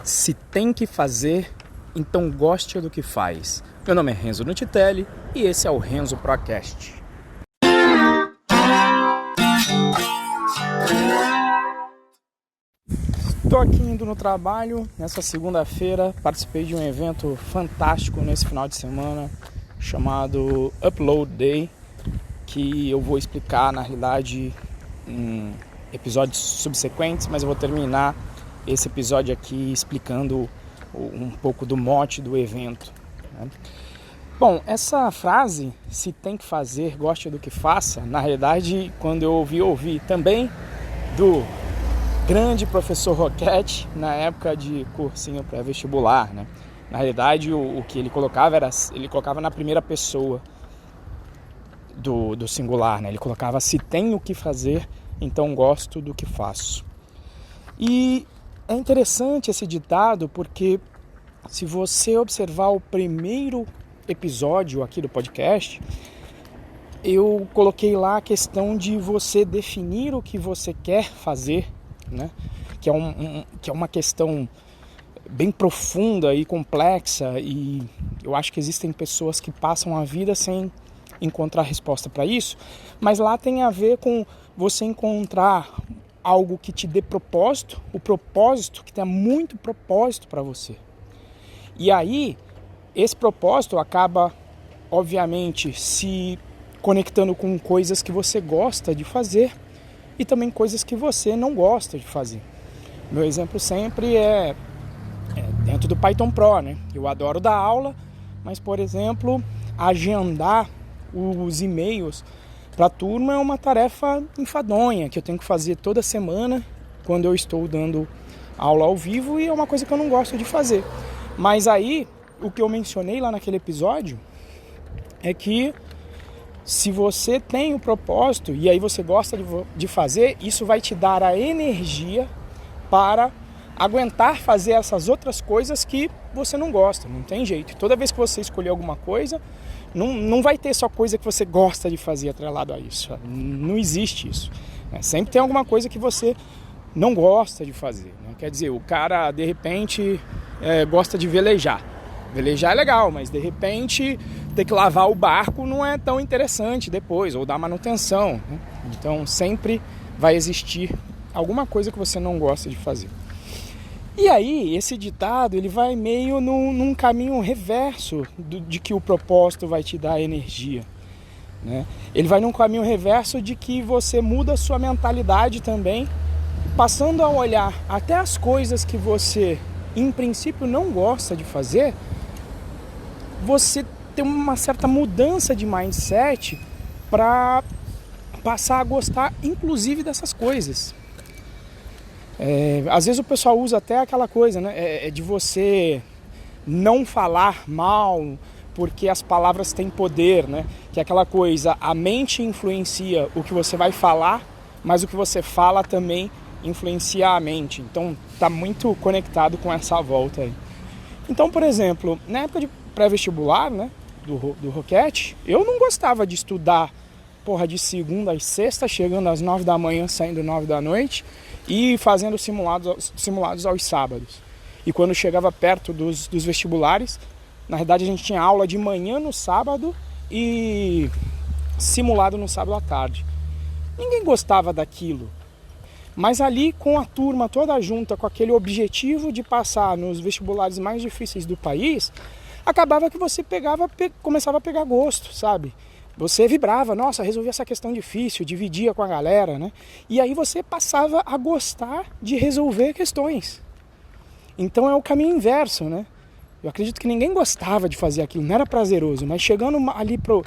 Se tem que fazer, então goste do que faz. Meu nome é Renzo Nutitelli e esse é o Renzo Procast. Estou aqui indo no trabalho nessa segunda-feira, participei de um evento fantástico nesse final de semana chamado Upload Day, que eu vou explicar na realidade em episódios subsequentes, mas eu vou terminar esse episódio aqui explicando um pouco do mote do evento, né? Bom, essa frase, se tem que fazer, goste do que faça, na realidade, quando eu ouvi também do grande professor Roquette, na época de cursinho pré-vestibular, né? Na realidade, o que ele colocava ele colocava na primeira pessoa do singular, né? Ele colocava, se tenho que fazer, então gosto do que faço. E é interessante esse ditado porque se você observar o primeiro episódio aqui do podcast, eu coloquei lá a questão de você definir o que você quer fazer, né? Que é uma questão bem profunda e complexa, e eu acho que existem pessoas que passam a vida sem encontrar resposta para isso, mas lá tem a ver com você encontrar algo que te dê propósito, o propósito que tenha muito propósito para você. E aí, esse propósito acaba, obviamente, se conectando com coisas que você gosta de fazer e também coisas que você não gosta de fazer. Meu exemplo sempre é dentro do Python Pro, né? Eu adoro dar aula, mas, por exemplo, agendar os e-mails para a turma é uma tarefa enfadonha que eu tenho que fazer toda semana quando eu estou dando aula ao vivo, e é uma coisa que eu não gosto de fazer. Mas aí, o que eu mencionei lá naquele episódio é que se você tem o propósito e aí você gosta de fazer, isso vai te dar a energia para aguentar fazer essas outras coisas que você não gosta, não tem jeito. Toda vez que você escolher alguma coisa, não vai ter só coisa que você gosta de fazer atrelado a isso. Não existe isso. Sempre tem alguma coisa que você não gosta de fazer, né? Quer dizer, o cara de repente gosta de velejar. Velejar é legal, mas de repente ter que lavar o barco não é tão interessante depois, ou dar manutenção, né? Então sempre vai existir alguma coisa que você não gosta de fazer. E aí, esse ditado, ele vai meio num caminho reverso de que o propósito vai te dar energia, né? Ele vai num caminho reverso de que você muda a sua mentalidade também, passando a olhar até as coisas que você, em princípio, não gosta de fazer. Você tem uma certa mudança de mindset para passar a gostar, inclusive, dessas coisas. Às vezes o pessoal usa até aquela coisa, né? De você não falar mal, porque as palavras têm poder, né? Que é aquela coisa, a mente influencia o que você vai falar, mas o que você fala também influencia a mente. Então está muito conectado com essa volta aí. Então, por exemplo, na época de pré-vestibular, né, do Roquette, eu não gostava de estudar de segunda às sexta, chegando às 9 da manhã, saindo 9 da noite, e fazendo simulados aos sábados. E quando chegava perto dos vestibulares, na verdade a gente tinha aula de manhã no sábado e simulado no sábado à tarde. Ninguém gostava daquilo. Mas ali, com a turma toda junta, com aquele objetivo de passar nos vestibulares mais difíceis do país, acabava que você começava a pegar gosto, sabe? Você vibrava, nossa, resolvi essa questão difícil, dividia com a galera, né? E aí você passava a gostar de resolver questões. Então é o caminho inverso, né? Eu acredito que ninguém gostava de fazer aquilo, não era prazeroso, mas chegando ali pro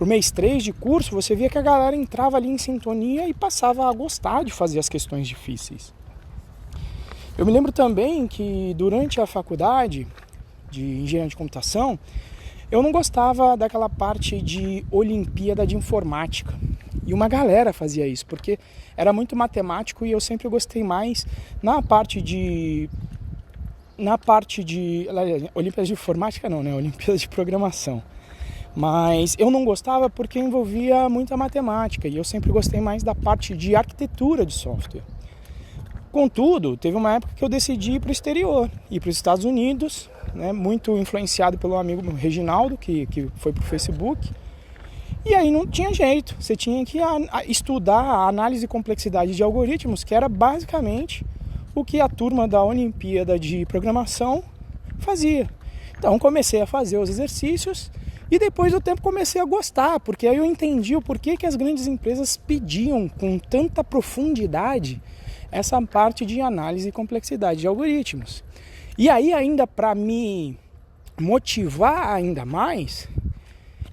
mês 3 de curso, você via que a galera entrava ali em sintonia e passava a gostar de fazer as questões difíceis. Eu me lembro também que durante a faculdade de engenharia de computação, eu não gostava daquela parte de Olimpíada de Informática. E uma galera fazia isso, porque era muito matemático e eu sempre gostei mais na parte de Olimpíada de Informática não, né? Olimpíada de Programação. Mas eu não gostava porque envolvia muita matemática e eu sempre gostei mais da parte de arquitetura de software. Contudo, teve uma época que eu decidi ir para o exterior, ir para os Estados Unidos, né, muito influenciado pelo amigo Reginaldo, que foi para o Facebook. E aí não tinha jeito, você tinha que estudar a análise e complexidade de algoritmos, que era basicamente o que a turma da Olimpíada de Programação fazia. Então comecei a fazer os exercícios e depois do tempo comecei a gostar, porque aí eu entendi o porquê que as grandes empresas pediam com tanta profundidade essa parte de análise e complexidade de algoritmos. E aí ainda para me motivar ainda mais,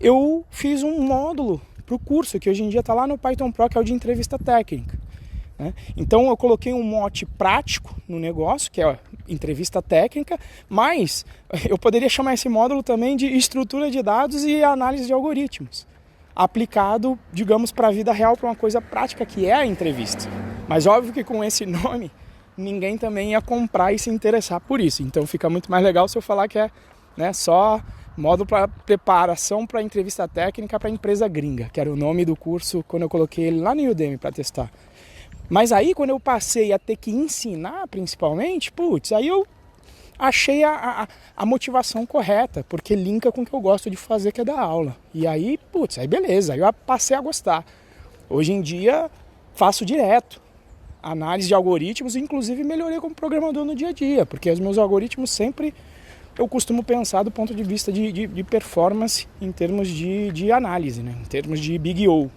eu fiz um módulo para o curso, que hoje em dia está lá no Python Pro, que é o de entrevista técnica. Então eu coloquei um mote prático no negócio, que é entrevista técnica, mas eu poderia chamar esse módulo também de estrutura de dados e análise de algoritmos, aplicado, digamos, para a vida real, para uma coisa prática que é a entrevista. Mas óbvio que com esse nome ninguém também ia comprar e se interessar por isso, então fica muito mais legal se eu falar que é, né, só módulo para preparação para entrevista técnica para empresa gringa, que era o nome do curso quando eu coloquei ele lá no Udemy para testar. Mas aí quando eu passei a ter que ensinar principalmente, aí eu achei a motivação correta, porque linka com o que eu gosto de fazer, que é dar aula. E aí, aí beleza, aí eu passei a gostar. Hoje em dia faço direto análise de algoritmos, inclusive melhorei como programador no dia a dia, porque os meus algoritmos sempre eu costumo pensar do ponto de vista de performance em termos de análise, né? Em termos de Big O.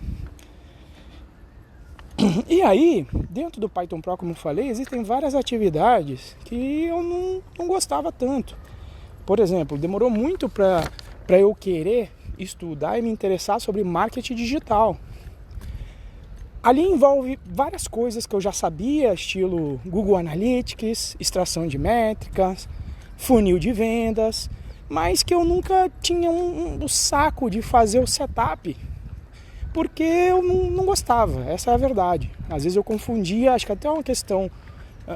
E aí, dentro do Python Pro, como eu falei, existem várias atividades que eu não gostava tanto. Por exemplo, demorou muito para eu querer estudar e me interessar sobre marketing digital. Ali envolve várias coisas que eu já sabia, estilo Google Analytics, extração de métricas, funil de vendas, mas que eu nunca tinha o saco de fazer o setup, porque eu não gostava, essa é a verdade. Às vezes eu confundia, acho que até uma questão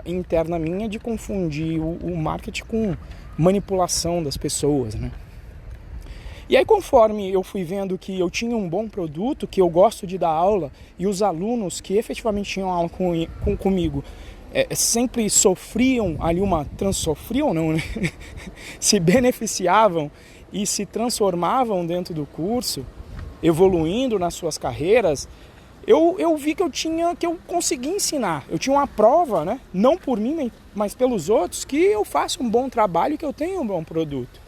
interna minha de confundir o marketing com manipulação das pessoas, né? E aí conforme eu fui vendo que eu tinha um bom produto, que eu gosto de dar aula, e os alunos que efetivamente tinham aula comigo sempre sofriam ali sofriam não, né? Se beneficiavam e se transformavam dentro do curso, evoluindo nas suas carreiras, eu vi que eu consegui ensinar. Eu tinha uma prova, né? Não por mim, mas pelos outros, que eu faço um bom trabalho e que eu tenho um bom produto.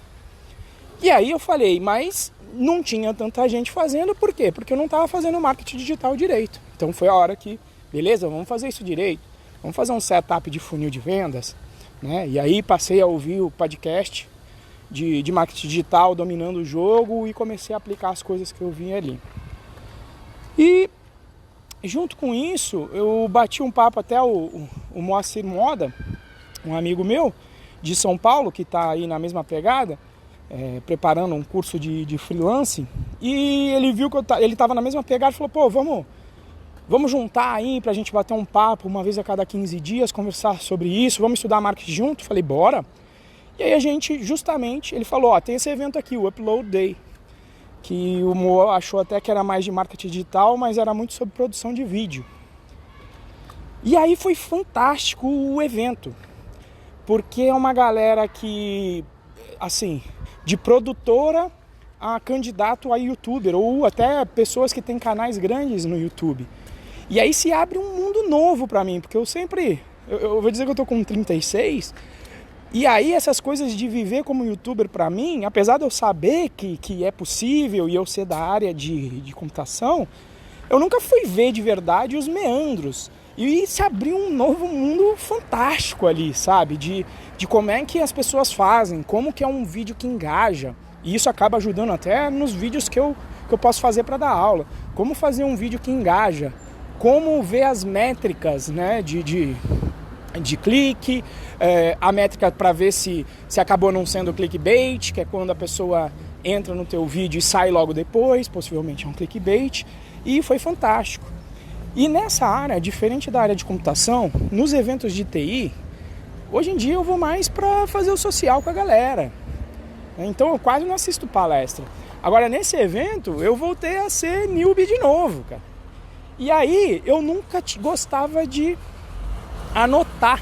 E aí eu falei, mas não tinha tanta gente fazendo, por quê? Porque eu não estava fazendo marketing digital direito. Então foi a hora que, beleza, vamos fazer isso direito. Vamos fazer um setup de funil de vendas, né? E aí passei a ouvir o podcast de marketing digital, dominando o jogo, e comecei a aplicar as coisas que eu vi ali. E junto com isso, eu bati um papo até o Moacir Moda, um amigo meu de São Paulo, que está aí na mesma pegada, preparando um curso de freelancing, e ele viu que ele estava na mesma pegada e falou, pô, vamos juntar aí pra gente bater um papo uma vez a cada 15 dias, conversar sobre isso, vamos estudar marketing junto? Falei, bora! E aí a gente, justamente, ele falou, tem esse evento aqui, o Upload Day, que o Mo achou até que era mais de marketing digital, mas era muito sobre produção de vídeo. E aí foi fantástico o evento, porque é uma galera que, assim, de produtora a candidato a youtuber, ou até pessoas que têm canais grandes no YouTube. E aí se abre um mundo novo pra mim, porque eu vou dizer que eu tô com 36, e aí essas coisas de viver como youtuber pra mim, apesar de eu saber que é possível e eu ser da área de computação, eu nunca fui ver de verdade os meandros. E se abriu um novo mundo fantástico ali, sabe? De como é que as pessoas fazem, como que é um vídeo que engaja. E isso acaba ajudando até nos vídeos que eu posso fazer para dar aula. Como fazer um vídeo que engaja, como ver as métricas, né, de clique, a métrica para ver se acabou não sendo clickbait, que é quando a pessoa entra no teu vídeo e sai logo depois, possivelmente é um clickbait, e foi fantástico. E nessa área, diferente da área de computação, nos eventos de TI, hoje em dia eu vou mais para fazer o social com a galera. Então eu quase não assisto palestra. Agora nesse evento eu voltei a ser newbie de novo, cara. E aí eu nunca gostava de anotar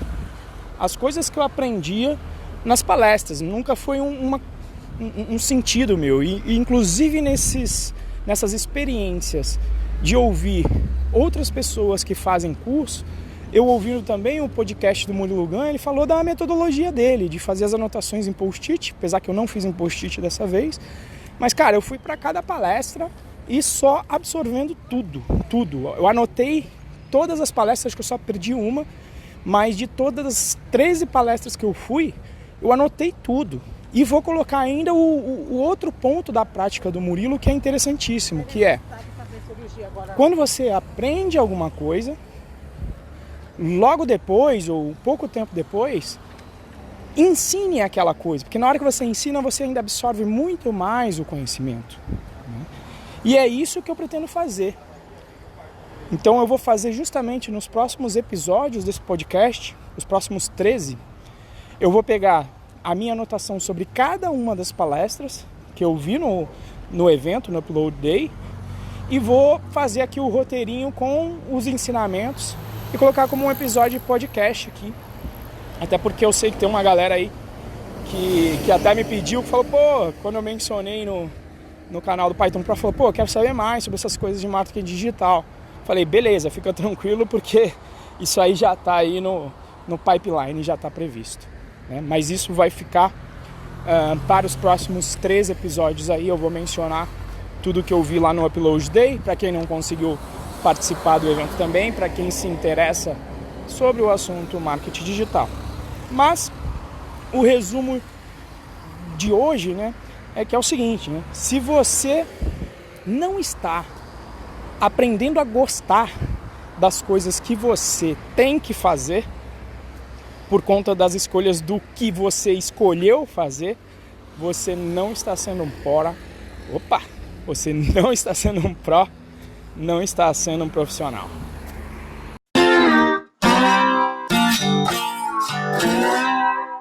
as coisas que eu aprendia nas palestras. Nunca foi um sentido meu. E inclusive nessas experiências de ouvir outras pessoas que fazem curso, eu ouvindo também o podcast do Murilo Gun, ele falou da metodologia dele, de fazer as anotações em post-it, apesar que eu não fiz em post-it dessa vez. Mas, cara, eu fui para cada palestra e só absorvendo tudo. Eu anotei todas as palestras, que eu só perdi uma, mas de todas as 13 palestras que eu fui, eu anotei tudo. E vou colocar ainda o outro ponto da prática do Murilo, que é interessantíssimo, que é, quando você aprende alguma coisa, logo depois, ou pouco tempo depois, ensine aquela coisa. Porque na hora que você ensina, você ainda absorve muito mais o conhecimento. E é isso que eu pretendo fazer. Então eu vou fazer justamente nos próximos episódios desse podcast, os próximos 13, eu vou pegar a minha anotação sobre cada uma das palestras que eu vi no evento, no Upload Day, e vou fazer aqui o roteirinho com os ensinamentos e colocar como um episódio de podcast aqui. Até porque eu sei que tem uma galera aí que até me pediu, que falou, pô, quando eu mencionei no canal do Python Pro, falou, pô, quero saber mais sobre essas coisas de marketing digital. Falei, beleza, fica tranquilo, porque isso aí já está aí no pipeline, já está previsto, né? Mas isso vai ficar para os próximos 3 episódios aí. Eu vou mencionar tudo que eu vi lá no Upload Day, para quem não conseguiu participar do evento também, para quem se interessa sobre o assunto marketing digital. Mas o resumo de hoje, né, é que é o seguinte, né? Se você não está aprendendo a gostar das coisas que você tem que fazer por conta das escolhas do que você escolheu fazer, você não está sendo um pró. Você não está sendo um pró, não está sendo um profissional.